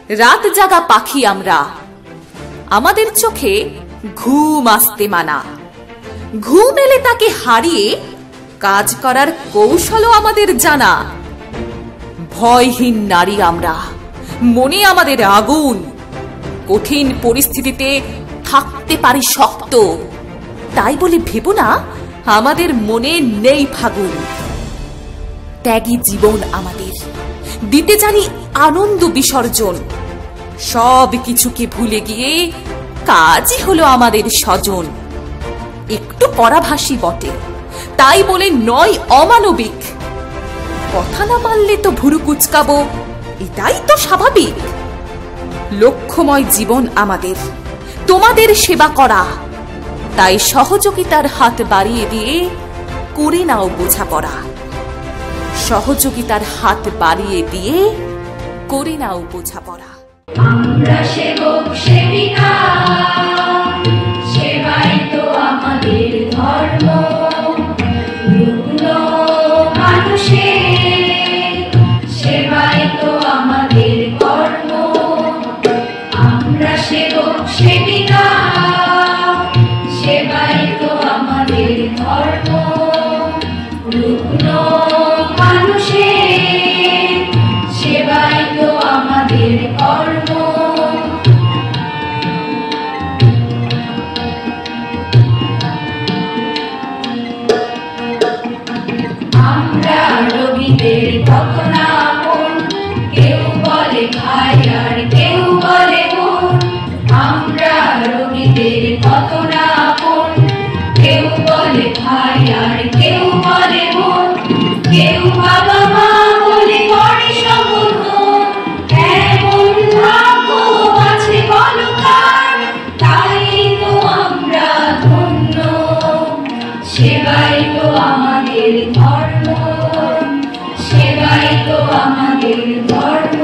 রাত জাগা পাখি আমরা, আমাদের চোখে ঘুম আসতে মানা। ঘুম এলে তাকে হারিয়ে কাজ করার কৌশলও আমাদের জানা। ভয়হীন নারী আমরা, মনে আমাদের আগুন। কঠিন পরিস্থিতিতে থাকতে পারি শক্ত, তাই বলে ভেবো না আমাদের মনে নেই ফাগুন। ত্যাগী জীবন আমাদের, দিতে জানি আনন্দ বিসর্জন। সব কিছুকে ভুলে গিয়ে কাজই হলো আমাদের স্বজন। একটু পরাভাষী বটে, তাই বলে নয় অমানবিক। কথা না মানলে তো ভুরু কুচকাবো, এটাই তো স্বাভাবিক। লক্ষ্যময় জীবন আমাদের, তোমাদের সেবা করা। তাই সহযোগিতার হাত বাড়িয়ে দিয়ে করে নাও বোঝাপড়া। সহযোগিতার হাত বাড়িয়ে দিয়ে করে নাও বোঝাপড়া। আমরা সেবক সেবিকা, সেবাই তো আমাদের ধর্ম। রুগ্ন মানুষের সেবাই তো আমাদের কর্ম। আমরা সেবক সেবিকা, সেবাই তো আমাদের ধর্ম। রুগ্ন মানুষের সেবাই তো আমাদের কর্ম। আমরা রোগীদের কত না আপন, কেউ বলে ভাই আর কেউ বলে বোন। আমরা রোগীদের কত না আপন, কেউ বলে ভাই আর কেউ বলে বোন। কেউ বাবা মা বলে করে সম্বোধন, এমন ভাগ্য আছে বলো কার? তাই তো আমরা ধন্য, সেবাই তো আমাদের ধর্ম। সেবাই তো আমাদের ধর্ম।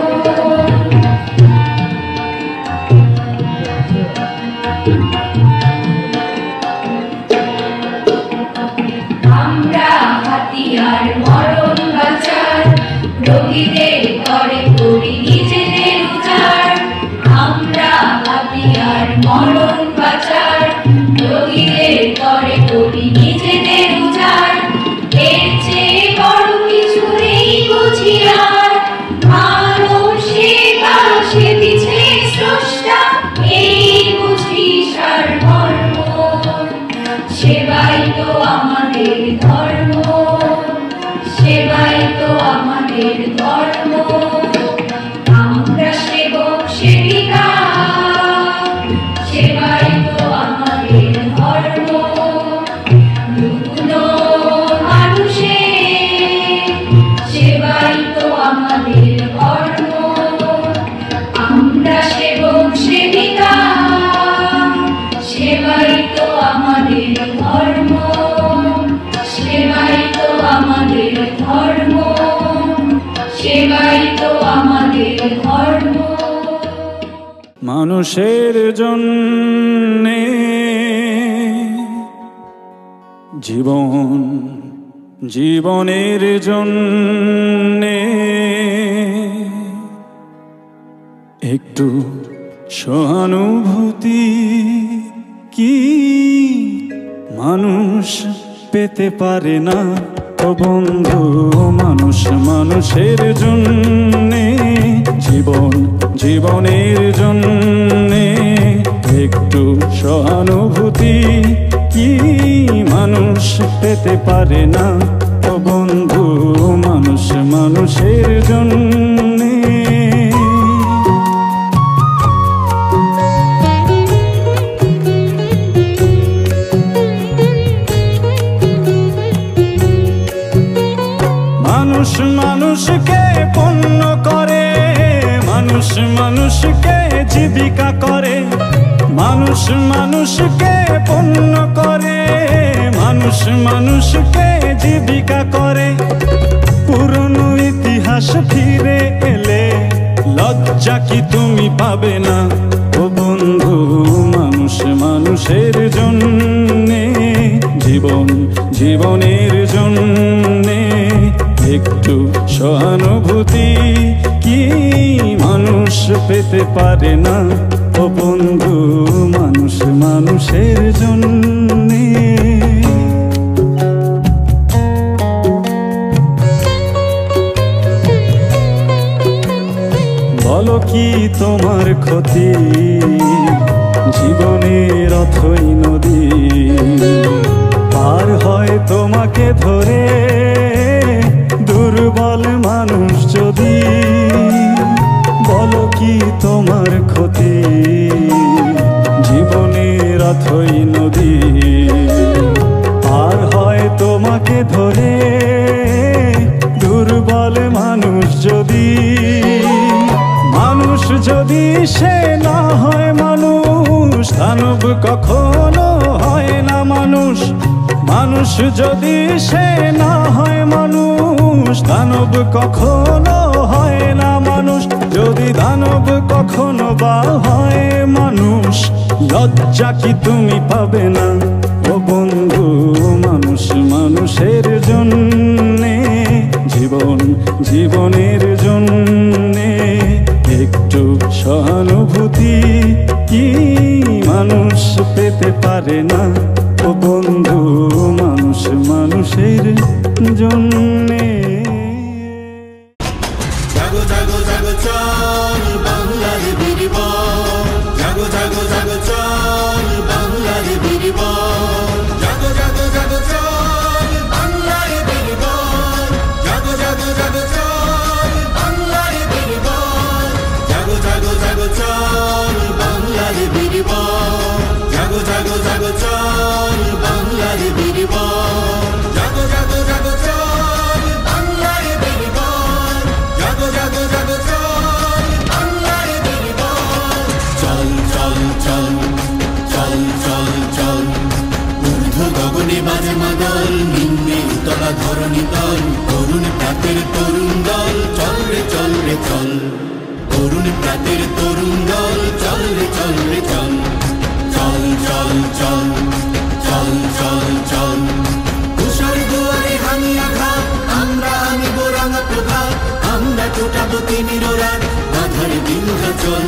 আমরা হাতিয়ার মরণ বাঁচার, রোগীদের করে করি নিজেদের উজাড়। আমরা হাতিয়ার মরণ বাঁচার, রোগীদের করে করি নিজেদের উজাড়। এর চেয়ে বড় কিছু নেই বুঝি আর, মানব সেবা সেবিছে স্রষ্টা, এই বুঝি সারমর্ম। সেবাই তো আমাদের ধর্ম, সেবাই তো আমাদের ধর্ম। আমরা সেবক সেবিকা, সেবাই তো আমাদের ধর্ম। রুগ্ন মানুষের সেবাই তো আমাদের কর্ম। আমরা সেবক সেবিকা, সেবাই তো আমাদের ধর্ম। সেবাই তো আমাদের ধর্ম। সেবাই তো আমাদের ধর্ম। মানুষের জন্যে জীবন, জীবনের জন্যে একটু সহানুভূতি কি মানুষ পেতে পারে না? ও বন্ধু, মানুষ মানুষের জন্যে, জীবন জীবনের জন্যে একটু সহানুভূতি কি মানুষ পেতে পারে না? ও বন্ধু, মানুষ মানুষের জন্যে। মানুষ মানুষকে পণ্য করে, মানুষ মানুষকে জীবিকা করে। মানুষ মানুষকে পণ্য করে, মানুষ মানুষকে জীবিকা করে। পুরনো ইতিহাস ফিরে এলে লজ্জা কি তুমি পাবে না? ও বন্ধু, মানুষ মানুষের জন্যে, জীবন জীবনের জন্যে একটু সহানুভূতি কি মানুষ পেতে পারে না ও বন্ধু মানুষ মানুষের জন্যে। বলো কি তোমার ক্ষতি জীবনের অথই নদী পার হয় তোমাকে ধরে দুর্বল মানুষ যদি। বলো কি তোমার ক্ষতি জীবনের অথই নদী পার হয় তোমাকে ধরে দুর্বল মানুষ যদি। মানুষ যদি সে না হয় মানুষ দানব কখনো হয় না মানুষ। মানুষ যদি সে না হয় মানুষ দানব কখনো হয় না মানুষ। যদি দানব কখনো বা হয় মানুষ লজ্জা কি তুমি পাবে না ও বন্ধু মানুষ মানুষের জন্যে। জীবন জীবনের জন্যে একটু সহানুভূতি কি মানুষ পেতে পারে না ও বন্ধু মানুষ মানুষের জন্যে। জাগো জাগো জাগো চল বাংলার বীরবল, জাগো জাগো জাগো চল বাংলার বীরবল, জাগো জাগো জাগো চল বাংলার বীরবল, জাগো জাগো জাগো চল বাংলার বীরবল, জাগো জাগো জাগো চল বাংলার বীরবল, জাগো জাগো জাগো চল বাংলার বীরবল, জাগো জাগো জাগো চল বাংলার বীরবল, জাগো জাগো জাগো চল বাংলার বীরবল। চল চল চল চল চল চল ঊর্ধ্ব গগনে বাজে মাদল, নিম্নে উতলা ধরণী তল, তরুণ প্রাতের তরুণ দল চল রে চল রে চল, তরুণ প্রাতের তরুণ দল চল রে চল রে চল, চল চল চল চল চল চল। তুষার দুয়ারে হানি আঘাত আমরা আনিব রাঙা প্রভাত, আমরা টুটাবো তিমির রাত বাধার বিন্ধ্যাচল।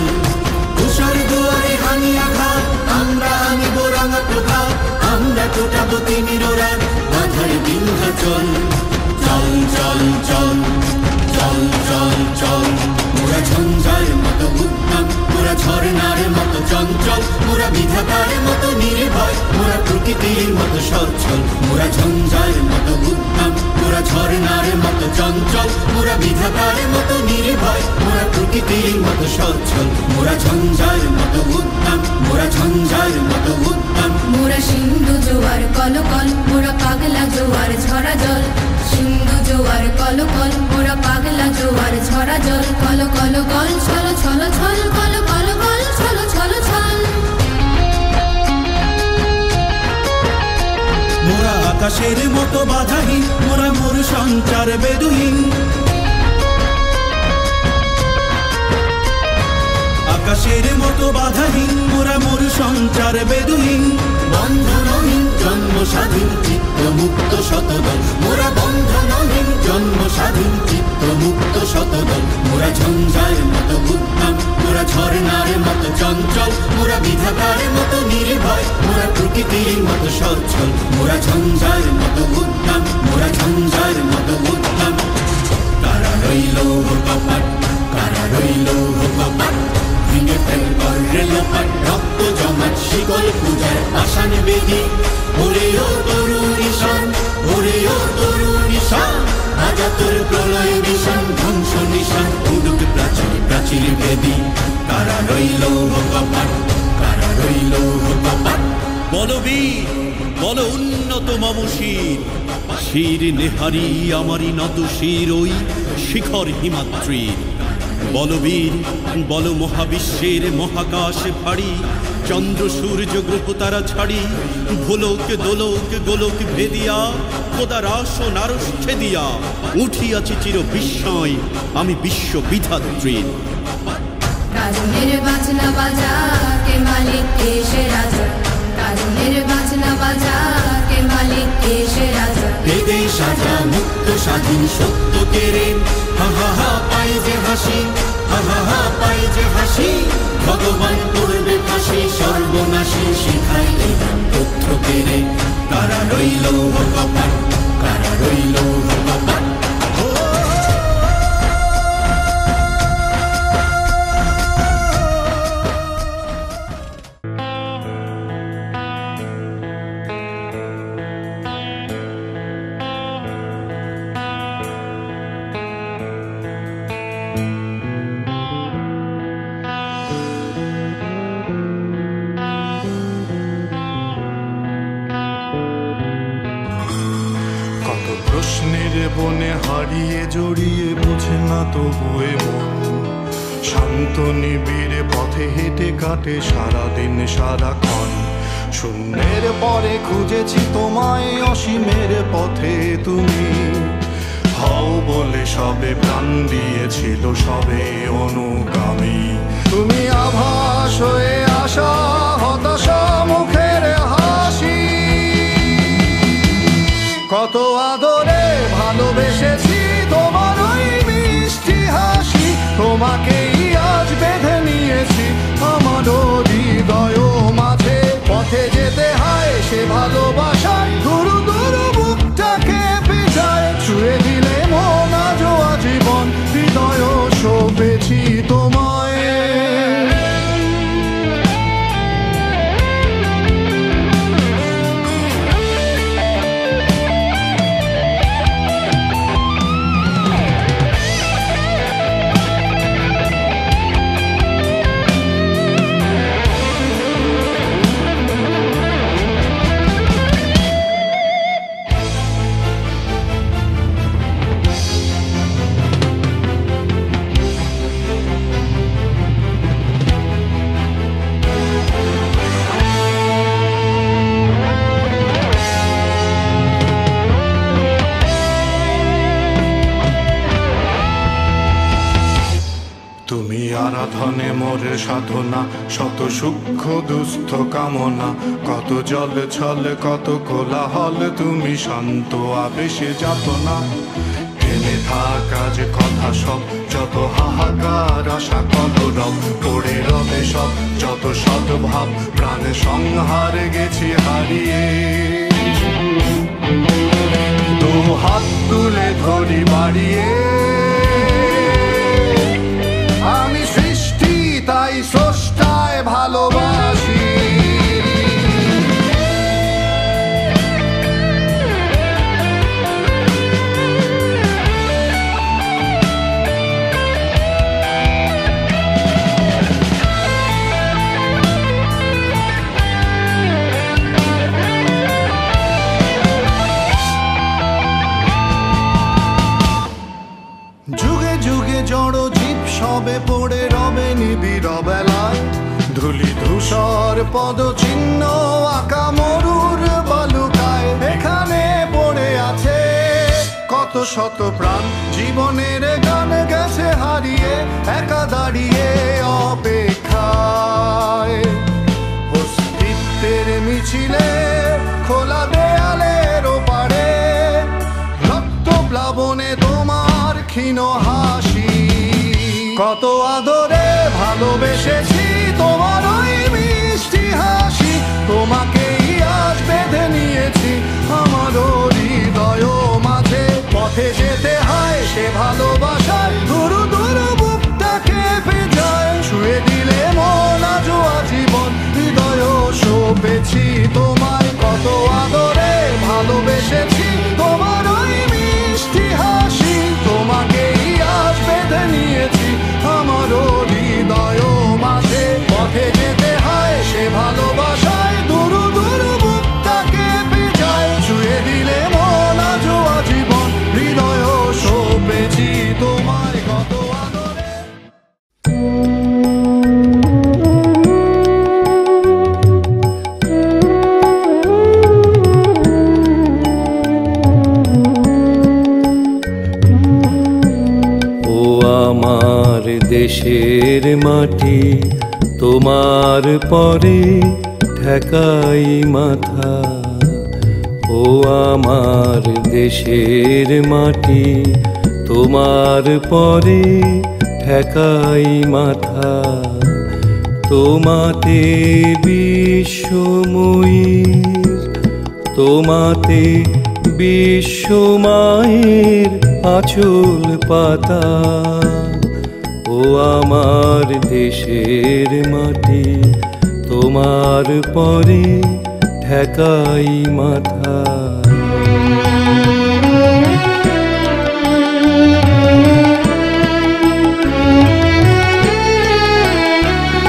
তুষার দুয়ারে হানি আঘাত আমরা আনিব রাঙা প্রভাত, আমরা টুটাবো তিমির রাত বাধার বিন্ধ্যাচল। চল চল চল চল চল চল মোরা ঝঞ্ঝার মতো উদ্যম, মোরা ঝর্ণার মতো চঞ্চল, মোরা বিধাতার মতো নির্ভয়, মোরা প্রকৃতির মতো সচ্ছল। মোরা ঝঞ্ঝার মতো উদ্যম, মোরা ঝর্ণার মতো চঞ্চল, মোরা বিধাতার মতো নির্ভয়, মোরা প্রকৃতির মতো সচ্ছল। মোরা ঝঞ্ঝার মতো উদ্যম, মোরা ঝঞ্ঝার মতো উদ্যম। মোরা সিন্ধু জোয়ার কলকল, মোরা পাগলা জোয়ার ঝরা জল, সিন্ধু জোয়ার কলকল, মোরা পাগলা জোয়ার ঝরা জল। কল কল কল ছল ছল ছল, কল কল কল ছল ছল ছল। মোরা আকাশের মতো বাধাহীন, মোরা মোর সঞ্চার বেদুহীন, আকাশের মতো বাধাহীন, মোরা মোর সঞ্চার বেদুহীন। বন্ধনহীন জন্ম স্বাধীন চিত্ত মুক্ত শতদল, মোরা বন্ধনহীন জন্ম স্বাধীন চিত্ত মুক্ত শতদল। মোরা ঝঞ্ঝার মতো উদ্যম, মোরা ঝর্ণার মতো চঞ্চল, মোরা বিধাতার মতো নির্ভয়, মোরা প্রকৃতির মতো সচ্ছল। মোরা ঝঞ্ঝার মতো উদ্যম, মোরা ঝঞ্ঝার মতো উদ্যম। কারা রইল কপাট, কারা রইল কপাট, ভেঙে ফেল কর রেলপাট, রক্ত জমাট শিকল পূজার পাষাণ বেদি। ওরে ও তরুণ ঈশান, ওরে ও তরুণ ঈশান, আজা তোর প্রলয় নিশান, ধ্বংস নিশান উডুক প্রাচীর প্রাচীর বেদি। কারা রইল কপাট, কারা রইল কপাট। বলবীর বল উন্নত মম শির, শির নেহারি আমারি নত শির ওই শিখর হিমাদ্রির। বলবীর বল মহাবিশ্বের মহাকাশ ভারী, চন্দ্র সূর্য গ্রহ তারা ছাড়ি, ভোলক দোলক গোলক ভেদিয়া, খোদা রাস ও নারস ছেদিয়া, উঠিয়াছি চির বিস্ময় আমি বিশ্ব বিধাত্রীর। কাজনের বাজনা বাজা কে মালিক কে সে রাজা, কাজনের বাজনা বাজা কে মালিক কে সে রাজা। বেদে সাজা মুক্ত স্বাধীন সত্য কেড়ে হা হা হা পাই যে হাসি, হা হা হা পাই যে হাসি, ভগবান করবে ফাঁসি সর্বনাশী শিখাইলে তথ্য কেড়ে। কারা রইল কপাট, কারা রইল কপাট। প্রশ্নের বনে হারিয়ে জড়িয়ে বোঝে না তবুয়ে মন, শান্ত নিবিড়ে পথে হেঁটে কাটে সারাদিন সারাক্ষণ। শূন্যের পরে খুঁজেছি তোমায়, অসীমের পথে তুমি হও বলে সবে প্রাণ দিয়েছিল সবে অনুগামী। তুমি আভাস হয়ে আসা হতাশা মুখের হাসি, কত আদরে ভালোবেসেছি তোমার ওই মিষ্টি হাসি। তোমাকেই আজ বেঁধে নিয়েছি আমার হৃদয় মাঝে, পথে যেতে হয় সে ভালোবাসায় দূর দূর বুকটাকে পেঁচায়। ছুঁয়ে দিলে মন আজও আজীবন হৃদয় সপেছি তোমায়। তুমি আরাধনে মোরে সাধনা, শত সূক্ষ্ম দুস্থ কামনা, কত জল ছল কত কোলাহল, তুমি শান্ত আবেশে যাতনা। থেমে থাকা যে কথা সব, যত হাহাকার আশা কলরব, পড়ে রবে সব যত সদ্ভাব, প্রাণে সংহার গেছি হারিয়ে। দু হাত তুলে ধরি বাড়িয়ে, আমি সৃষ্টি তাই স্রষ্টায় ভালোবাসি। যুগে যুগে জড় জীব সবে পড়ে রবে নিবিড় বেলায়, ধুলি ধূসর পদচিহ্ন আঁকা মরুর বালুকায়। এখানে পড়ে আছে কত শত প্রাণ, জীবনের গান গেছে হারিয়ে একা দাঁড়িয়ে অপেক্ষায়। অস্তিত্বের মিছিলে খোলা দেয়ালের ওপারে, রক্ত প্লাবনে তোমার ক্ষীণ হাসি, কত আদরে ভালোবেসেছি তোমার ওই মিষ্টি হাসি। তোমাকেই আজ বেঁধে নিয়েছি আমার হৃদয় মাঝে, পথে যেতে হয় সে ভালোবাসায় দূর দূর বুকটাকে পেঁচায়। ছুঁয়ে দিলে মন আজও আজীবন হৃদয় সপেছি তোমায়, কত আদরে ভালোবেসেছি তোমার ওই মিষ্টি হাসি। তোমাকেই আজ বেঁধে নিয়েছি আমার হৃদয় মাঝে, পথে যেতে হয় সে ভালোবাসায় দূর দূর বুকটাকে পেঁচায়। ছুঁয়ে দিলে মন আজও আজীবন হৃদয় সপেছি তোমায়, কত আদরে। দেশের মাটি তোমার পরে ঠেকাই মাথা, ও আমার দেশের মাটি, তোমার পরে ঠেকাই মাথা। তোমাতে বিশ্বময়ীর, তোমাতে বিশ্বমায়ের আঁচল পাতা। ও আমার দেশের মাটি, তোমার পরে ঠেকাই মাথা।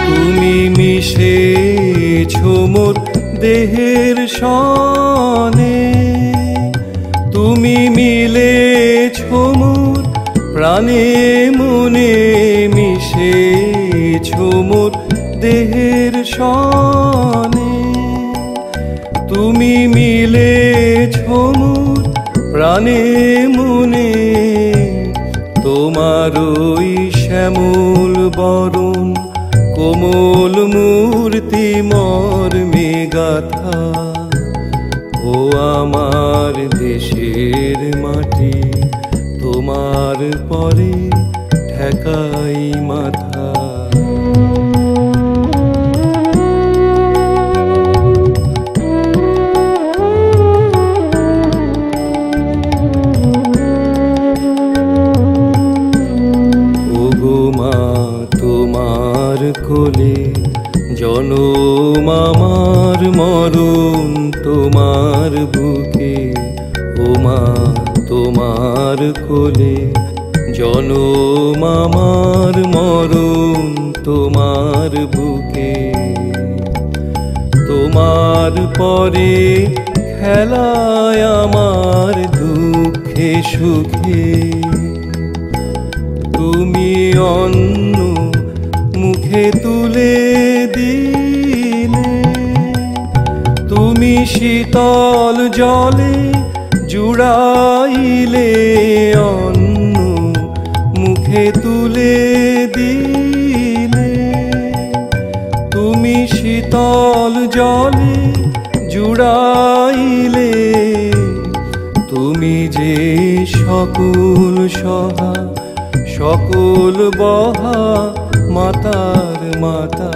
তুমি মিশেছো মোর দেহের সনে, তুমি মিলেছো মোর প্রাণে মনে। মিশেছো মোর দেহের সনে, তুমি মিলেছো মোর প্রাণে মনে। তোমার ওই শ্যামল বরণ কোমল মূর্তি মর্মে গাথা। ও আমার দেশের মাটি, তোমার পরে ঠেকাই মাথা। কোলে জনম আমার মরণ তোমার বুকে। ও মা তোমার কোলে জনম আমার মরণ তোমার বুকে। তোমার পরে খেলায় আমার দুঃখে সুখে। তুমি অন্য মুখে তুলে দিলে, তুমি শীতল জলে জুড়াইলে। অন্য মুখে তুলে দিলে, তুমি শীতল জলে জুড়াইলে। তুমি যে সকল সহা সকল বহা মাতার মাতা।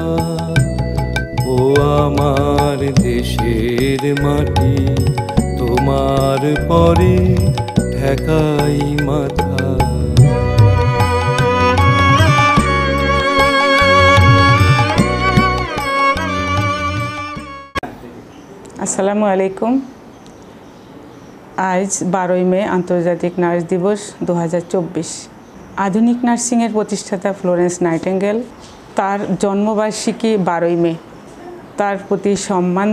ও আমার দেশের মাটি, তোমার পরে ঠেকাই মাথা। আসসালামু আলাইকুম। আজ 12ই মে আন্তর্জাতিক নার্স দিবস 2024। আধুনিক নার্সিংয়ের প্রতিষ্ঠাতা ফ্লোরেন্স নাইটিঙ্গেল, তার জন্মবার্ষিকী 12ই মে। তার প্রতি সম্মান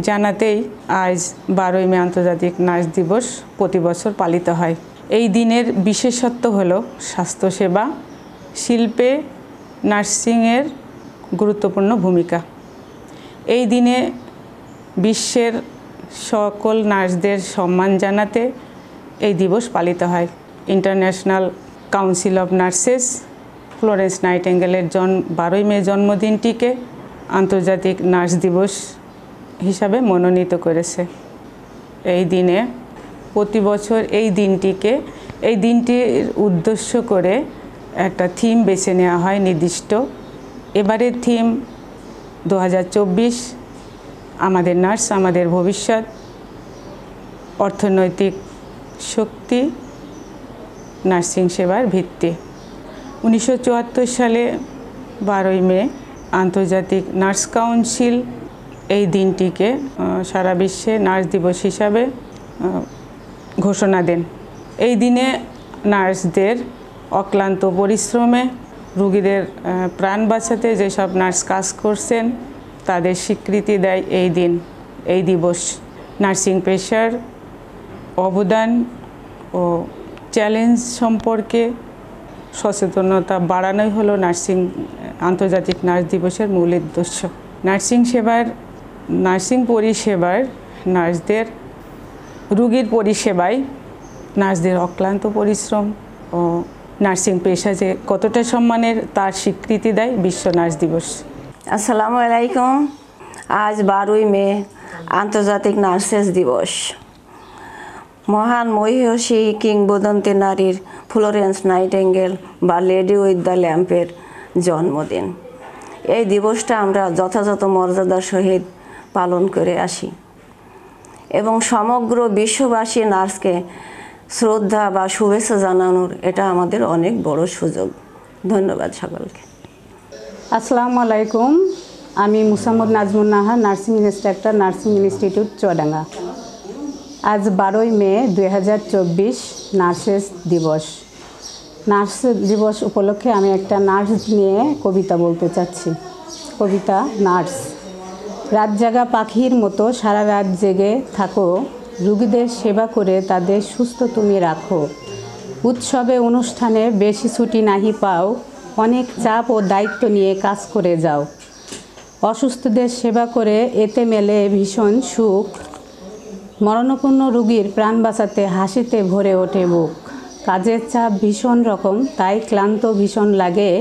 জানাতেই আজ 12ই মে আন্তর্জাতিক নার্স দিবস প্রতি বছর পালিত হয়। এই দিনের বিশেষত্ব হলো স্বাস্থ্যসেবা শিল্পে নার্সিংয়ের গুরুত্বপূর্ণ ভূমিকা। এই দিনে বিশ্বের সকল নার্সদের সম্মান জানাতে এই দিবস পালিত হয়। International council of nurses Florence নাইটিঙ্গেলের 12ই মে জন্মদিনটিকে আন্তর্জাতিক নার্স দিবস হিসাবে মনোনীত করেছে। এই দিনে প্রতি বছর এই দিনটির উদ্দেশ্য করে একটা থিম বেছে নেওয়া হয় নির্দিষ্ট। এবারের থিম 2024 আমাদের নার্স আমাদের ভবিষ্যৎ, অর্থনৈতিক শক্তি, নার্সিং সেবার ভিত্তি। 1974 সালে 12ই মে আন্তর্জাতিক নার্স কাউন্সিল এই দিনটিকে সারা বিশ্বে নার্স দিবস হিসাবে ঘোষণা দেন। এই দিনে নার্সদের অক্লান্ত পরিশ্রমে রোগীদের প্রাণ বাঁচাতে যেসব নার্স কাজ করছেন তাদের স্বীকৃতি দেয় এই দিবস। নার্সিং পেশার অবদান ও চ্যালেঞ্জ সম্পর্কে সচেতনতা বাড়ানোই হলো আন্তর্জাতিক নার্স দিবসের মূল উদ্দেশ্য। নার্সিং পরিষেবার নার্সদের রোগীর পরিষেবায় নার্সদের অক্লান্ত পরিশ্রম ও নার্সিং পেশা যে কতটা সম্মানের তার স্বীকৃতি দেয় বিশ্ব নার্স দিবস। আসসালামু আলাইকুম। আজ 12ই মে আন্তর্জাতিক নার্সেস দিবস। মহান মহিষী কিংবদন্তি নারীর ফ্লোরেন্স নাইটিঙ্গেল বা লেডি উইথ দ্য ল্যাম্পের জন্মদিন। এই দিবসটা আমরা যথাযথ মর্যাদার সহিত পালন করে আসি এবং সমগ্র বিশ্ববাসী নার্সকে শ্রদ্ধা বা শুভেচ্ছা জানানোর এটা আমাদের অনেক বড় সুযোগ। ধন্যবাদ সকলকে। আসসালামু আলাইকুম, আমি Mosammat Nazmun Nahar, nursing instructor, nursing institute Chuadanga. আজ 12ই মে 2024 নার্সেস দিবস। নার্স দিবস উপলক্ষে আমি একটা নার্স নিয়ে কবিতা বলতে চাচ্ছি। কবিতা নার্স। রাত জাগা পাখির মতো সারা রাত জেগে থাকো, রোগীদের সেবা করে তাদের সুস্থ তুমি রাখো। উৎসবে অনুষ্ঠানে বেশি ছুটি নাহি পাও, অনেক চাপ ও দায়িত্ব নিয়ে কাজ করে যাও। অসুস্থদের সেবা করে এতে মেলে ভীষণ সুখ, মরণাপন্ন রোগীর প্রাণ বাঁচাতে হাসিতে ভরে ওঠে বুক। কাজের চাপ ভীষণ রকম, তাই ক্লান্ত ভীষণ লাগে,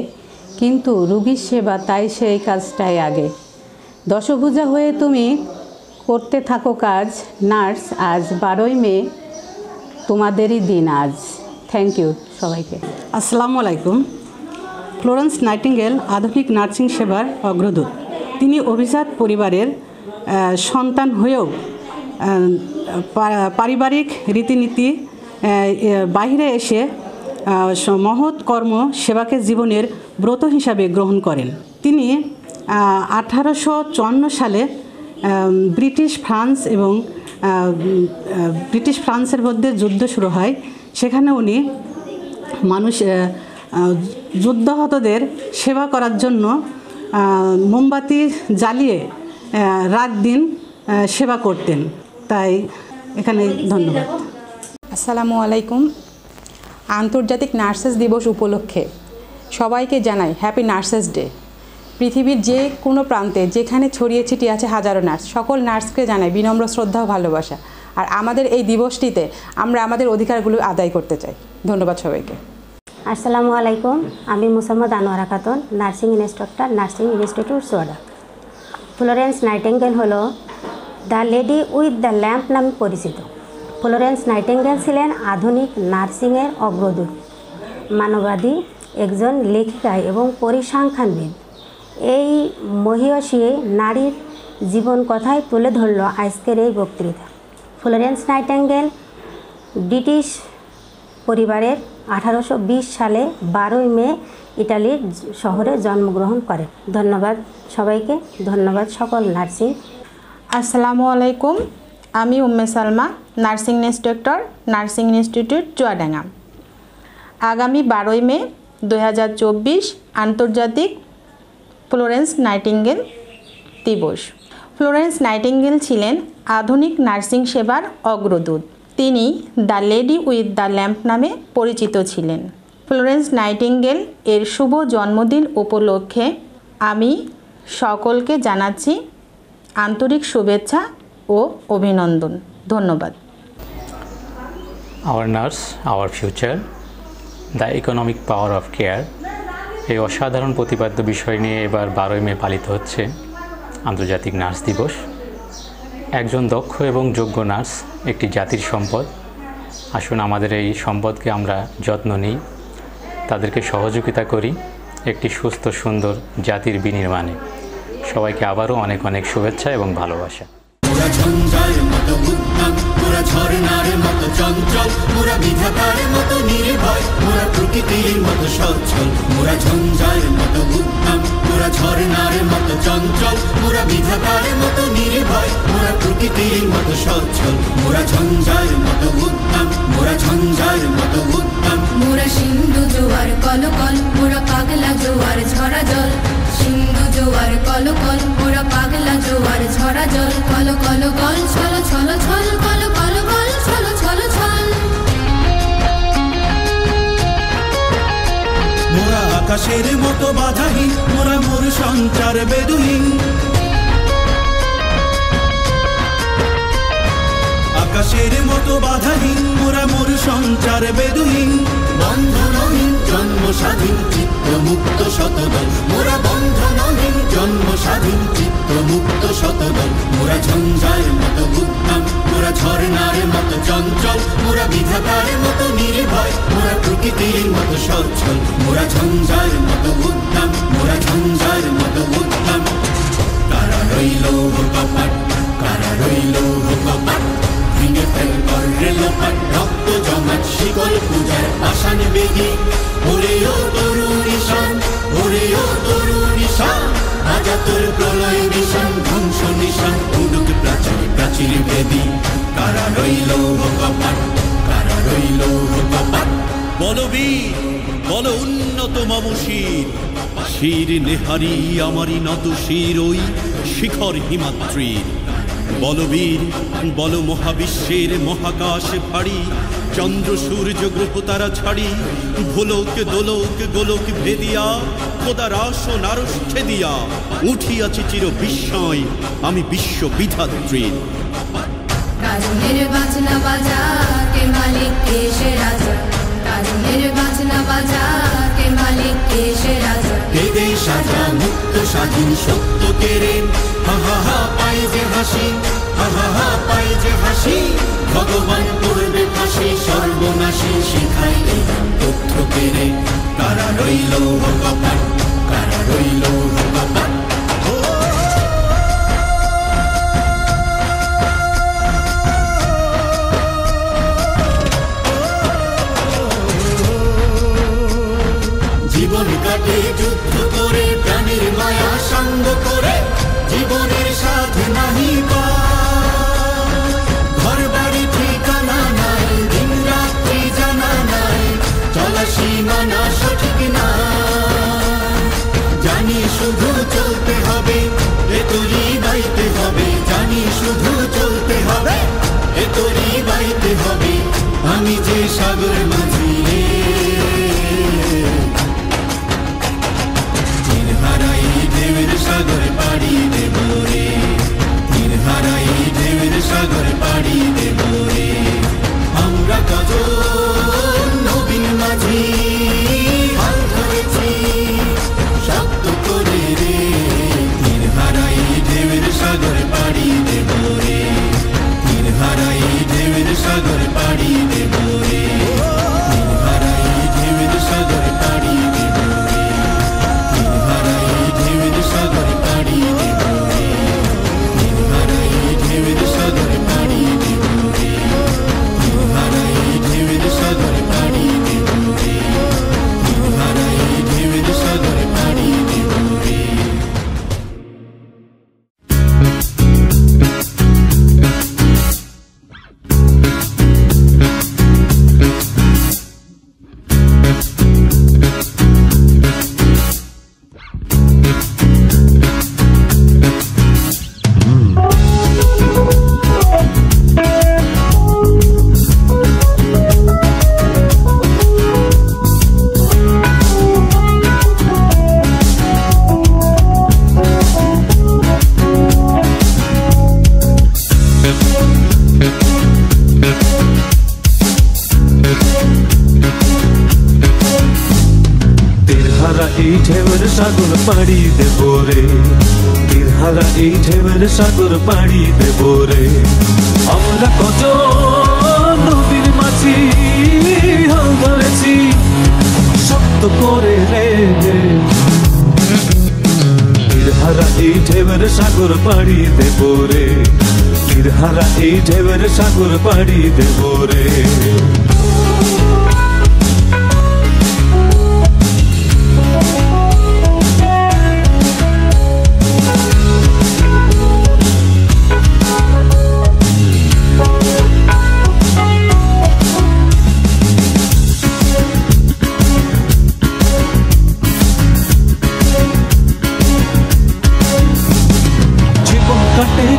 কিন্তু রোগীর সেবা তাই সেই কাজটাই আগে। দশভুজা হয়ে তুমি করতে থাকো কাজ, নার্স আজ 12ই মে তোমাদেরই দিন আজ। থ্যাংক ইউ সবাইকে। আসসালামু আলাইকুম। ফ্লোরেন্স নাইটিঙ্গেল আধুনিক নার্সিং সেবার অগ্রদূত। তিনি অভিজাত পরিবারের সন্তান হয়েও পারিবারিক রীতিনীতি বাইরে এসে মহৎ কর্ম সেবাকে জীবনের ব্রত হিসাবে গ্রহণ করেন। তিনি 1854 সালে ব্রিটিশ ফ্রান্সের মধ্যে যুদ্ধ শুরু হয়। সেখানে উনি যুদ্ধাহতদের সেবা করার জন্য মোমবাতি জ্বালিয়ে রাত দিন সেবা করতেন। তাই এখানে ধন্যবাদ। আসসালামু আলাইকুম। আন্তর্জাতিক নার্সেস দিবস উপলক্ষে সবাইকে জানাই হ্যাপি নার্সেস ডে। পৃথিবীর যে কোনো প্রান্তে যেখানে ছড়িয়ে ছিটিয়ে আছে হাজারো নার্স, সকল নার্সকে জানাই বিনম্র শ্রদ্ধা ও ভালোবাসা। আর আমাদের এই দিবসটিতে আমরা আমাদের অধিকারগুলো আদায় করতে চাই। ধন্যবাদ সবাইকে। আসসালামু আলাইকুম। আমি Mosammat Anowara Khatun, nursing instructor, nursing institute Chuadanga. Florence Nightingale হলো the lady with the lamp নামে পরিচিত। ফ্লোরেন্স নাইটিঙ্গেল ছিলেন আধুনিক নার্সিংয়ের অগ্রদূত, মানবাদী, একজন লেখিকা এবং পরিসংখ্যানবিদ। এই মহিষী নারীর জীবন কথাই তুলে ধরল আজকের এই বক্তৃতা। ফ্লোরেন্স নাইটিঙ্গেল ব্রিটিশ পরিবারের 1820 সালে 12ই মে ইটালির শহরে জন্মগ্রহণ করেন। ধন্যবাদ সবাইকে। ধন্যবাদ সকল নার্সিং। আসসালামু আলাইকুম। আমি Umme Salma, nursing instructor, nursing institute Chuadanga. আগামী 12ই মে 2024 আন্তর্জাতিক ফ্লোরেন্স নাইটিঙ্গেল দিবস। ফ্লোরেন্স নাইটিঙ্গেল ছিলেন আধুনিক নার্সিং সেবার অগ্রদূত। তিনি the lady with the lamp নামে পরিচিত ছিলেন। ফ্লোরেন্স নাইটিঙ্গেল এর শুভ জন্মদিন উপলক্ষে আমি সকলকে জানাচ্ছি আন্তরিক শুভেচ্ছা ও অভিনন্দন। ধন্যবাদ। Our nurse, our future, the economic power of care, এই অসাধারণ প্রতিপাদ্য বিষয় নিয়ে এবার 12ই মে পালিত হচ্ছে আন্তর্জাতিক নার্স দিবস। একজন দক্ষ এবং যোগ্য নার্স একটি জাতির সম্পদ। আসুন আমাদের এই সম্পদকে আমরা যত্ন নিই, তাদেরকে সহযোগিতা করি একটি সুস্থ সুন্দর জাতির বিনির্মাণে। সবাইকে আবারও অনেক অনেক শুভেচ্ছা এবং ভালোবাসা। মোরা ঝঞ্ঝার মতো উদ্যম, মোরা ঝর্ণার মতো চঞ্চল, মোরা বিধাতার মতো নির্ভয়, মোরা প্রকৃতির মতো সচ্ছল। মোরা ঝঞ্ঝার মতো উদ্যম, মোরা ঝর্ণার মতো চঞ্চল, মোরা বিধাতার মতো নির্ভয়, মোরা প্রকৃতির মতো সচ্ছল। মোরা ঝঞ্ঝার মতো উদ্যম, মোরা ঝঞ্ঝার মতো উদ্যম। মোরা সিন্ধু জোয়ার কলকল, মোরা পাগলা জোয়ার ঝরা জল। সিন্ধু জোয়ার কলকল, মোরা পাগলা জোয়ার ঝরা জল। কল কল কল ছল ছল ছল, কল কল কল ছল ছল ছল। মোরা আকাশের মতো বাধাহীন, মোরা মোর সঞ্চার বেদুহীন। আকাশের মতো বাধাহীন, মোরা মোর সঞ্চার বেদুহীন। বন্ধনহীন জন্ম স্বাধীন চিত্ত মুক্ত শতদল, মোরা বন্ধনহীন জন্ম স্বাধীন চিত্ত মুক্ত শতদল মোরা ঝঞ্ঝার মতো উদ্যম মোরা ঝর্ণার মতো চঞ্চল মোরা বিধাতার মতো নির্ভয় মোরা প্রকৃতির মতো সচ্ছল মোরা ঝঞ্ঝার মতো উদ্যম মোরা ঝঞ্ঝার মতো উদ্যম কারা রইল কপাট কারা রইল কপাট ভেঙে ফেল কর রেলপাট রক্ত জমাট শিকল পূজার পাষাণ বেদি ওরে ও তরুণ ঈশান ওরে ও তরুণ ঈশান রাজা তোর প্রলয় বিষাণ ধ্বংস নিশান উডুক প্রাচীর প্রাচীর বেদি কারা রইল কপাট কারা রইল কপাট বলবীর বল উন্নত মম শির শির নেহারি আমারি নত শির ওই শিখর হিমাদ্রির বলবীর বল মহাবিশ্বের মহাকাশ ভারী চন্দ্র সূর্য গ্রহ তারা ছাড়ি ভোলক দোলক গোলক ভেদিয়া খোদার আসন আরশ ছেদিয়া উঠিয়াছি চির বিস্ময় আমি বিশ্ব বিধাত্রীর কাজনের বাজনা বাজা কে মালিক কে সে রাজা কাজনের বাজনা বাজা কে মালিক কে সে রাজা বেদে সাজা মুক্ত স্বাধীন সত্য কেড়ে হা হা হা পাই যে হাসি হা হা হা পাই যে হাসি ভগবান করবে ফাঁসি সর্বনাশী শিখাই এই তথ্য কেড়ে কারা রইল কপাট কারা রইল কপাট জীবন কাটে যুদ্ধ করে প্রাণের মায়া সঙ্গ করে জীবনের সাথে নাহি ঘর বাড়ি ঠিকানা নাই দিন রাত্রি জানা নাই চলা সীমানা সঠিক না জানি শুধু চলতে হবে এ তোরই বাইতে হবে জানি শুধু চলতে হবে এ তোরই বাইতে হবে আমি যে সাগর মাঝি রে হারাই ঢেউয়ের সাগর পাড়ি দেব রে তীর হারাই ঢেউয়ের সাগর পাড়ি দেব রে আমরা কজন নবীন মাঝি হাল ধরেছি শক্ত করে রে তীর হারাই ঢেউয়ের সাগর পাড়ি দেব রে তীর হারাই ঢেউয়ের সাগর পাড়ি দেব রে তীর হারাই ঢেউয়ের সাগর পাড়ি দেব রে তীর হারাই ঢেউয়ের সাগর পাড়ি দেব রে তীর হারাই ঢেউয়ের সাগর পাড়ি দেব রে তীর হারাই ঢেউয়ের সাগর পাড়ি দেব রে তীর হারাই ঢেউয়ের সাগর পাড়ি দেব রে এই ঢেউয়ের সাগর পাড়ি দেব রে তীরহারা এই ঢেউয়ের সাগর পাড়ি দেব রে আমরা কত নবীর মাঝি হাল ধরেছি শক্ত করে রে তীরহারা এই ঢেউয়ের সাগর পাড়ি দেব রে তীরহারা এই ঢেউয়ের সাগর পাড়ি দেব রে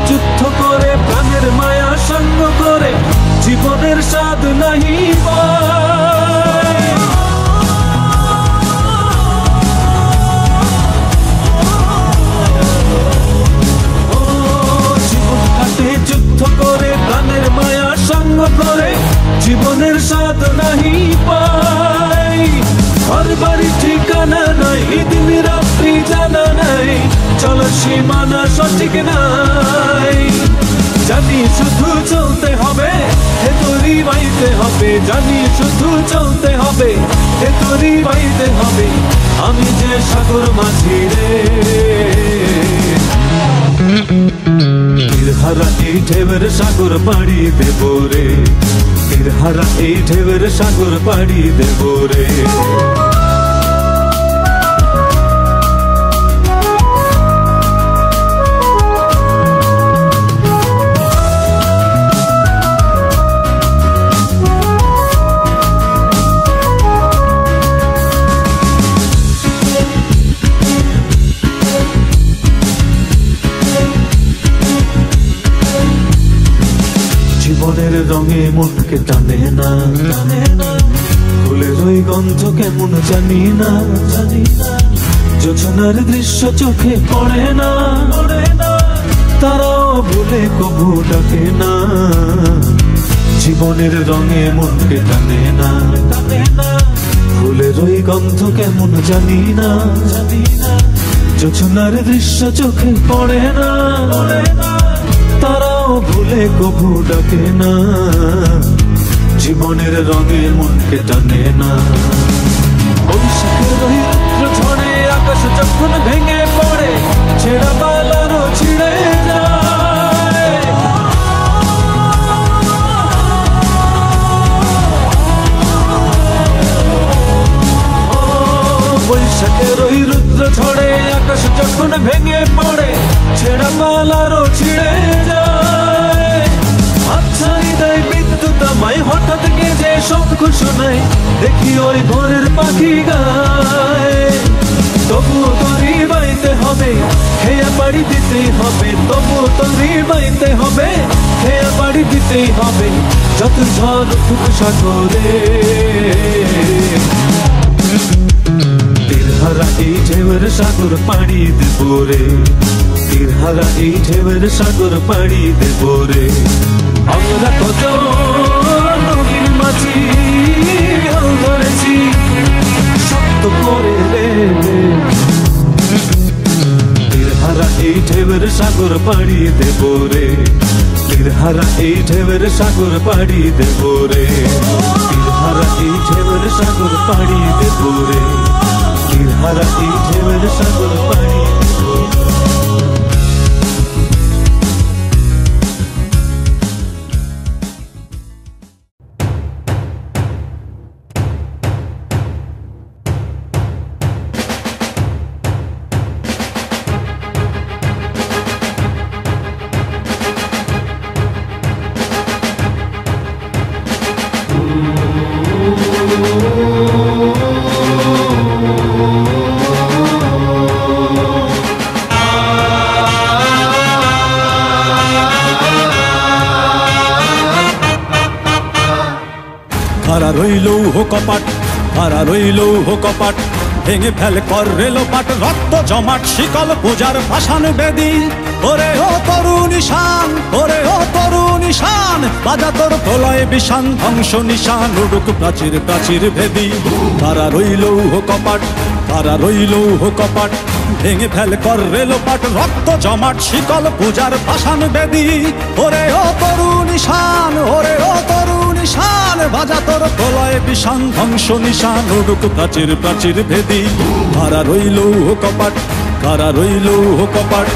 যুদ্ধ করে প্রাণের মায়া সঙ্গ করে জীবনের স্বাদ নাহি পায় জীবন কাটে যুদ্ধ করে প্রাণের মায়া সঙ্গ করে জীবনের স্বাদ নাহি পায় ঘর বাড়ি ঠিকানা নাই দিন রাত্রি জানা নাই চলো সীমানা সঠিক নাই। জানি শুধু চলতে হবে, ভেতরি বাইতে হবে, জানি শুধু চলতে হবে, ভেতরি বাইতে হবে। আমি যে সাগর মাঝি রে, তীরহারা এই ঢেউয়ের সাগর পাড়ি দেব রে, তীরহারা এই ঢেউয়ের সাগর পাড়ি দেব রে। জীবনের রঙে মনকে টানে না, ফুলের ওই গন্ধ কেমন জানি না, যোজনার দৃশ্য চোখে পড়ে না, তারাও ভুলে কবু ডাকে না। জীবনের রঙে মনকে টানে না, ফুলের ওই গন্ধ কেমন জানি না, যোজনার দৃশ্য চোখে পড়ে না, তারাও ভুলে কবু ডাকে না। জীবনের রঙে মনকে টানে না। বৈশাখের ওই রুদ্র ঝড়ে আকাশ যখন ভেঙে পড়ে, ছেঁড়া পালারও ছিঁড়ে যায়। বৈশাখের ওই রুদ্র ঝড়ে আকাশ যখন ভেঙে পড়ে, ছেঁড়া পালারও ছিঁড়ে যায়। আচ্ছা হৃদয় বিদ্যুৎ আমায় হঠাৎ গেছে শঙ্খ শোনায়, দেখি ওই ভোরের পাখি গায়। তবুও তরি বাইতে হবে, খেয়া পাড়ি দিতেই হবে, তবুও তরি বাইতে হবে, খেয়া পাড়ি দিতেই হবে। যত ঝড় উঠুক সাগরে, তীরহারা এই ঢেউয়ের সাগর পাড়ি দেব রে, তীরহারা এই ঢেউয়ের সাগর পাড়ি দেব রে। আমরা কত নদীর মাঝি হাল ধরেছি শক্ত করে রে, তীরহারা এই ঢেউয়ের সাগর পাড়ি দেব রে, তীরহারা এই ঢেউয়ের সাগর পাড়ি দেব রে, তীরহারা এই ঢেউয়ের সাগর পাড়ি দেব রে, তীরহারা এই ঢেউয়ের সাগর পাড়ি দেব রে। হারা রইল কপাট, হারা রইল কপাট, ভেঙে ফেল কর রেলোপাট, রক্ত জমাট শিকল পূজার পাষাণ বেদি। ওরে ও তরুণ ঈশান, ওরে ও তরুণ ঈশান, বাজা তোর প্রলয় বিষান, ধ্বংস নিশান উড়ুক প্রাচীর প্রাচীর ভেদি। হারা রইল কপাট, হারা রইল কপাট, ভেঙে ফেল কর রেলোপাট, রক্ত জমাট শিকল পূজার পাষাণ বেদি। ওরে ও তরুণ ঈশান, ওরে ও তরুণ ঈশান, বাজা তোর প্রলয় বিষান, ধ্বংস নিশান উড়ুক প্রাচীর প্রাচীর ভেদি। হারা রইল কপাট, হারা রইল কপাট।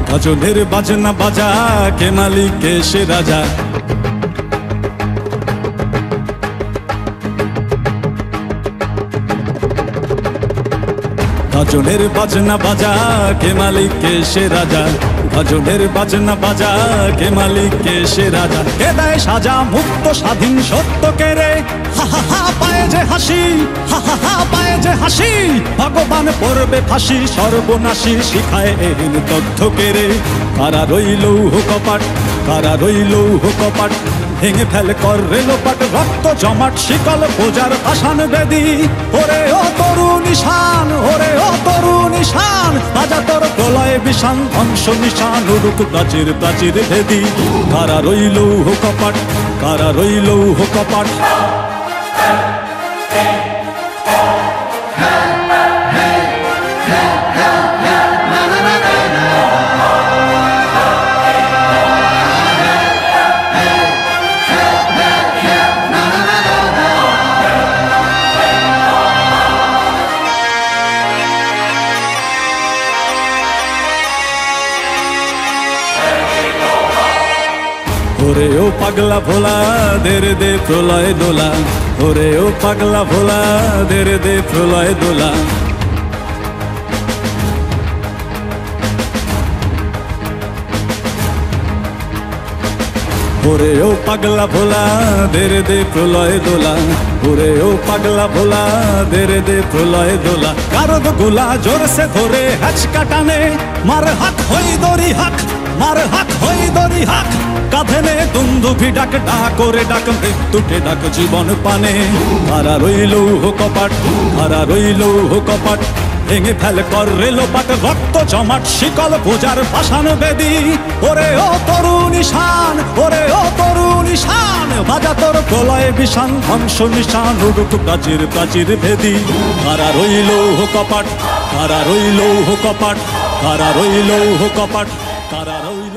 গাজনের বাজনা বাজা, কে মালিক কে সে রাজা। গাজনের বাজনা বাজা, কে মালিক কে সে রাজা। ভজনের বাজনা বাজা, কে মালিক কে সে রাজা, কে দেয় সাজা মুক্ত স্বাধীন সত্যকে রে। হা হা হা পায়ে যে হাসি, হা হা হা পায়ে যে হাসি, ভগবান পড়বে ফাঁসি সর্বনাশী শিখায় এহীন তথ্যকে রে। কারা রইল কপাট, কারা রইল কপাট, ভেঙে ফেলে কর রেলোপাট, রক্ত জমাট শিকল পূজার পাষাণ বেদী। ওরে ও তরু নিশান, ওরে ও তরু নিশান, বাজা তোর প্রলয় বিষান ধ্বংস নিশান, উড়ুক প্রাচীর প্রাচীর ভেদী। কারা রইল কপাট, কারা রইল কপাট। ওরে ও পাগলা ভোলা দেরে দে প্রলয় দোলা, ওরে ও পাগলা ভোলা দেরে দে প্রলয় দোলা। ওরে ও পাগলা ভোলা দেরে দে প্রলয় দোলা, ওরে ও পাগলা ভোলা দেরে দে প্রলয় দোলা। কারদ গোলা জোরসে ধরে হাঁচকা টানে, মার হাক হই দড়ি হাক, মার হাক হই দড়ি হাক, কাঁধে নে দুন্দুভি ডাক, ডাক করে ডাক মৃত্যুকে ডাক জীবন পানে। কারা রইল কপাট, কারা রইল কপাট, ভেঙে ফেলে কর রেলোপাট, রক্ত জমাট শিকল পূজার পাষাণ বেদী। ওরে ও তরু নিশান, ওরে ও তরু নিশান, বাজা তোর প্রলয় বিষান ধ্বংস নিশান, উড়ুক প্রাচীর প্রাচীর ভেদী। কারা রইল কপাট, কারা রইল কপাট, কারা রইল কপাট, কারা রইল।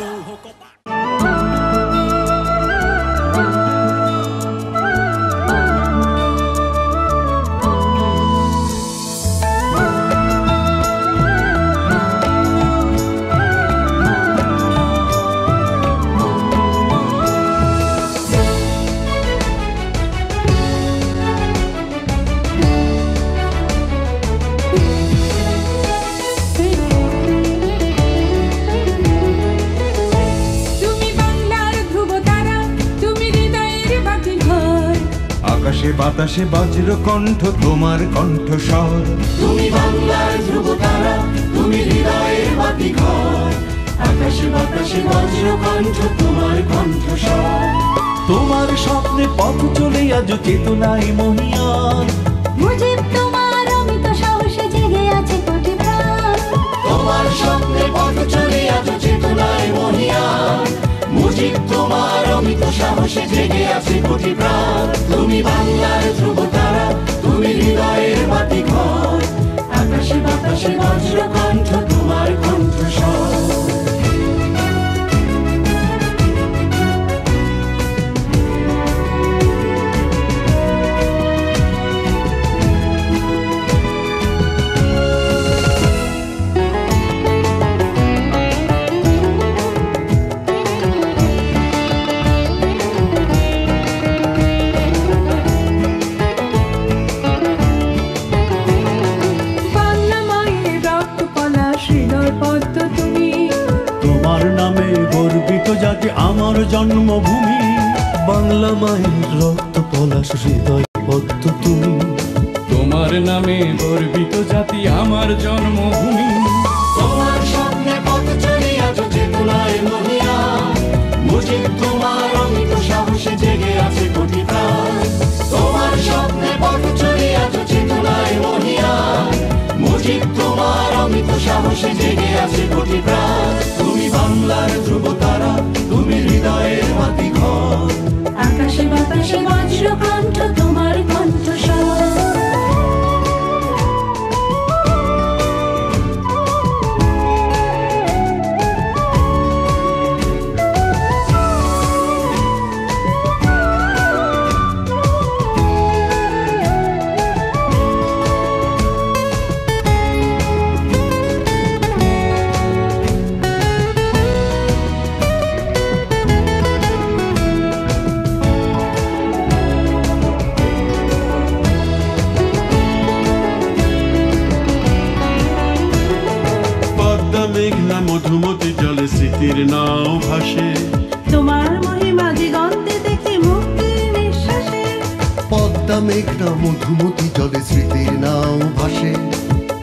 আকাশে বাতাসে বজ্র কণ্ঠ তোমার কণ্ঠস্বর। তুমি বাংলার ধ্রুব তারা, তুমি হৃদয়ের বাতি ঘর, আকাশে বাতাসে বজ্র কণ্ঠ তোমার কণ্ঠস্বর। তোমার স্বপ্নে পথ চলে আজ চেতনায় মহিয়ান, মুজিব তোমার অমিত সাহসে জেগে আছে কোটি প্রাণ। তোমার স্বপ্নে পথ চলে আজ চেতনায় মহিয়ান, মুজিব তোমার অমিত সাহসে জেগে আছে কোটি প্রাণ। তুমি বাংলার ধ্রুব তারা, তুমি হৃদয়ের বাতি ঘর, আকাশে বাতাসে বজ্র কণ্ঠ তোমার কণ্ঠস্বর। জাতি আমার জন্মভূমি, বাংলা মায়ের রক্ত পলাশ হৃদয় পদ্ম তুমি। তোমার নামে গর্বিত জাতি আমার জন্মভূমি। তোমার স্বপ্নে পথ চলে আজ চেতনায় মহিয়ান, মুজিব তোমার অমিত সাহসে জেগে আছে কোটি প্রাণ। তোমার স্বপ্নে পথ চলে আজ চেতনায় মহিয়ান, মুজিব তোমার অমিত সাহসে জেগে আছে কোটি প্রাণ। তুমি বাংলার ধ্রুব তারা, তুমি হৃদয়ের বাতি ঘর, আকাশে বাতাসে বজ্র কণ্ঠ তোমার কণ্ঠস্বর। মধুমতি জলে স্মৃতি নাও ভাসে। তোমার মহিমা দিগন্তে দেখি মুক্তির নিঃশ্বাসে। পদ্মা মেঘনা মধুমতি জলে স্মৃতির নাও ভাসে।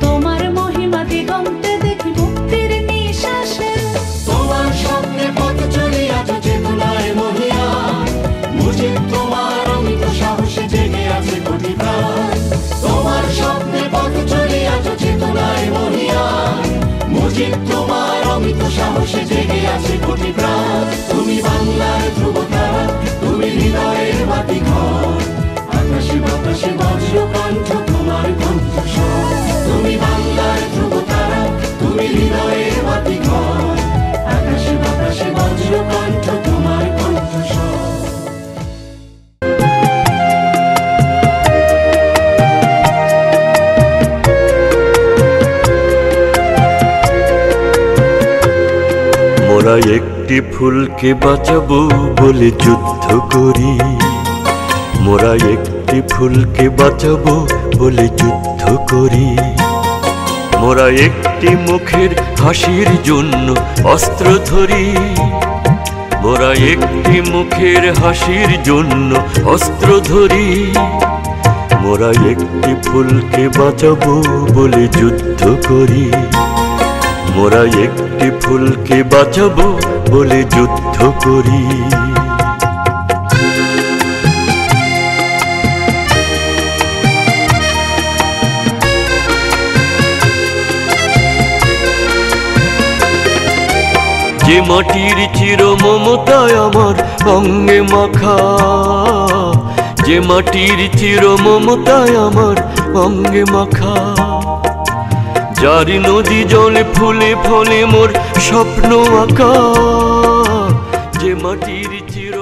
তোমার মহিমা দিগন্তে দেখি মুক্তির নিঃশ্বাসে। তোমার স্বপ্নে পথ চলে আজ চেতনায় মহিয়া, মুজিব তোমার অমিত সাহসে জেগে আছে কোটি প্রাণ। তোমার স্বপ্নে পথ চলে আজ চেতনায় মহিয়া, মুজিব তোমার অমিত সাহসে জেগে আছে কোটি প্রাণ। তুমি বাংলার ধ্রুবতারা, তুমি হৃদয়ের বাতি ঘর, আকাশে বাতাসে বজ্র কণ্ঠ তোমার কণ্ঠস্বর। তুমি বাংলার ধ্রুবতারা, তুমি হৃদয়ের বাতি ঘর, আকাশে বাতাসে বজ্র কণ্ঠ তোমার কণ্ঠস্বর। মোরা একটি ফুলকে বাঁচাবো বলে যুদ্ধ করি। মোরা একটি ফুলকে বাঁচাবো বলে যুদ্ধ করি। মোরা একটি মুখের হাসির জন্য অস্ত্র ধরি। মোরা একটি মুখের হাসির জন্য অস্ত্র ধরি। মোরা একটি ফুলকে বাঁচাবো বলে যুদ্ধ করি। মোরা একটি ফুলকে বাঁচাবো বলে যুদ্ধ করি। যে মাটির চির মমতায় আমার অঙ্গে মাখা, যে মাটির চির মমতায় আমার অঙ্গে মাখা, যার নদী জলে ফুলে ফলে মোর স্বপ্ন আঁকা, যে মাটির চির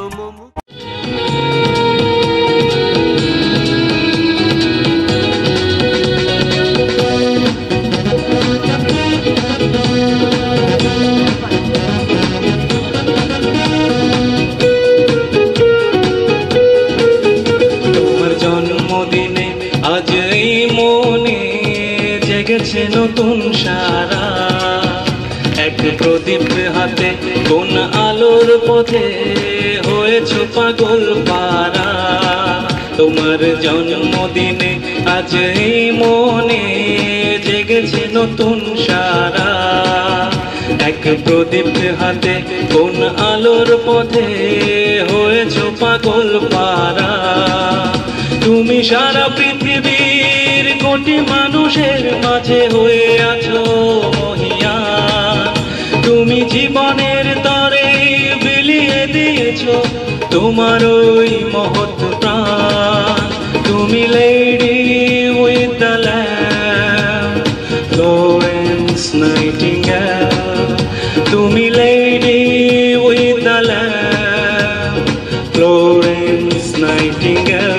তোমার জন্মদিনে আজ এই মনে জেগেছে নতুন সারা। এক প্রদীপ হাতে কোন আলোর পথে হয়েছ পাগল পারা। তোমার জন্মদিনে আজ এই মনে জেগেছে নতুন সারা। এক প্রদীপ হাতে কোন আলোর পথে হয়েছ পাগল পারা। তুমি সারা পৃথিবীর কোটি মানুষের মাঝে হয়ে আছো মহিয়ান। তুমি জীবনের তরে বিলিয়ে দিয়েছো তোমার ওই মহৎ প্রাণ। তুমি lady with the lamp, Florence Nightingale. তুমি lady with the lamp, Florence Nightingale.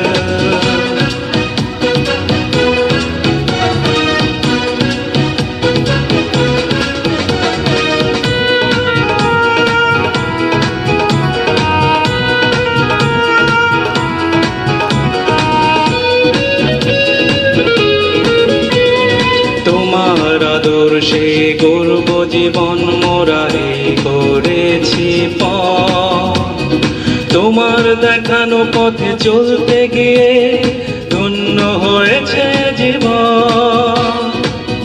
আদর্শে গর্ব জীবন মোরা করেছি পথ। তোমার দেখানো পথে চলতে গিয়ে ধন্য হয়েছে জীবন।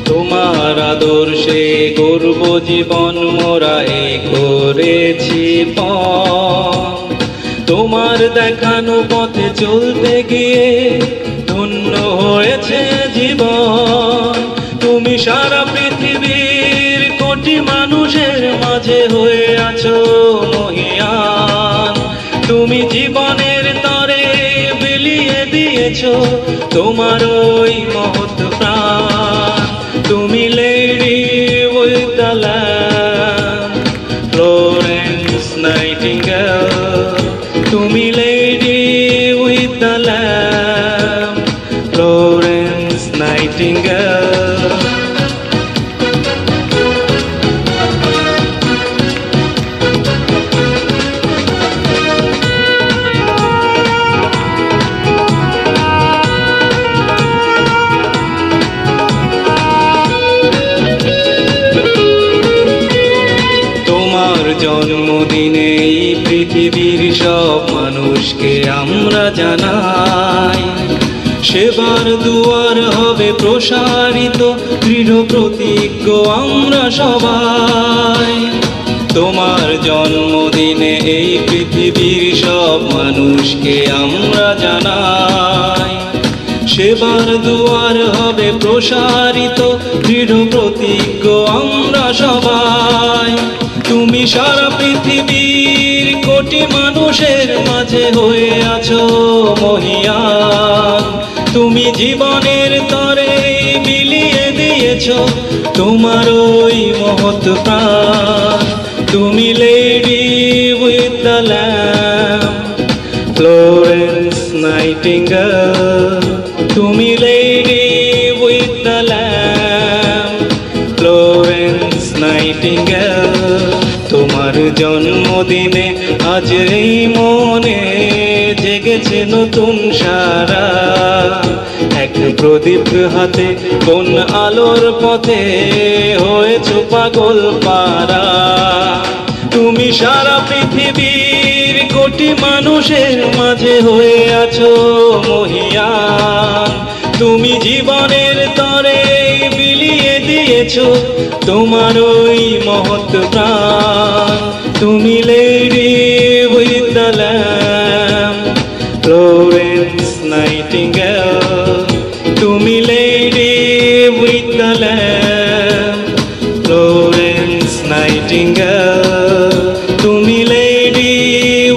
তোমার আদর্শে গর্ব জীবন মোরা করেছি পথ। তোমার দেখানো পথে চলতে গিয়ে ধন্য হয়েছে জীবন। তুমি সারা পৃথিবীর কোটি মানুষের মাঝে হয়ে আছো মহিয়ান। তুমি জীবনের তরে বিলিয়ে দিয়েছো তোমার ওই মহৎ প্রাণ। তুমি lady with the lamp, Florence Nightingale. তুমি lady with the lamp, Florence Nightingale. মানুষকে আমরা জানাই, সেবার দুয়ার হবে প্রসারিত, দৃঢ় প্রতিজ্ঞ আমরা সবাই। তোমার জন্মদিনে এই পৃথিবীর সব মানুষকে আমরা জানাই, সেবার দুয়ার হবে প্রসারিত, দৃঢ় প্রতিজ্ঞ আমরা সবাই। তুমি সারা পৃথিবীর কোটি মানুষের মাঝে হয়ে আছো মহিয়ান, তুমি জীবনের তরে বিলিয়ে দিয়েছো তোমার ওই মহৎ প্রাণ। তুমি lady with the lamp, Florence Nightingale. তুমি lady with the lamp, Florence Nightingale. তোমার জন্মদিনে আজ এই মনে জেগেছে নতুন সারা, এক প্রদীপ হাতে কোন আলোর পথে হয়েছো পাগল পারা। তুমি সারা পৃথিবীর কোটি মানুষের মাঝে হয়ে আছো মহিয়ান, তুমি জীবনের তরে বিলিয়ে দিয়েছো তোমার ওই মহৎ প্রাণ। তুমি lady with the lamp, Florence Nightingale. তুমি lady with the lamp, Florence Nightingale. তুমি lady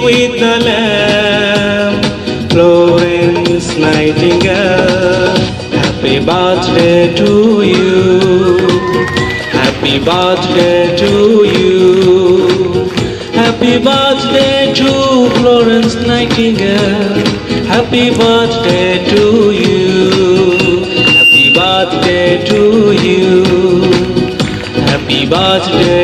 with the lamp, Florence Nightingale. Happy birthday to you, happy birthday to you, happy birthday to Florence Nightingale, happy birthday to you, happy birthday to you, happy birthday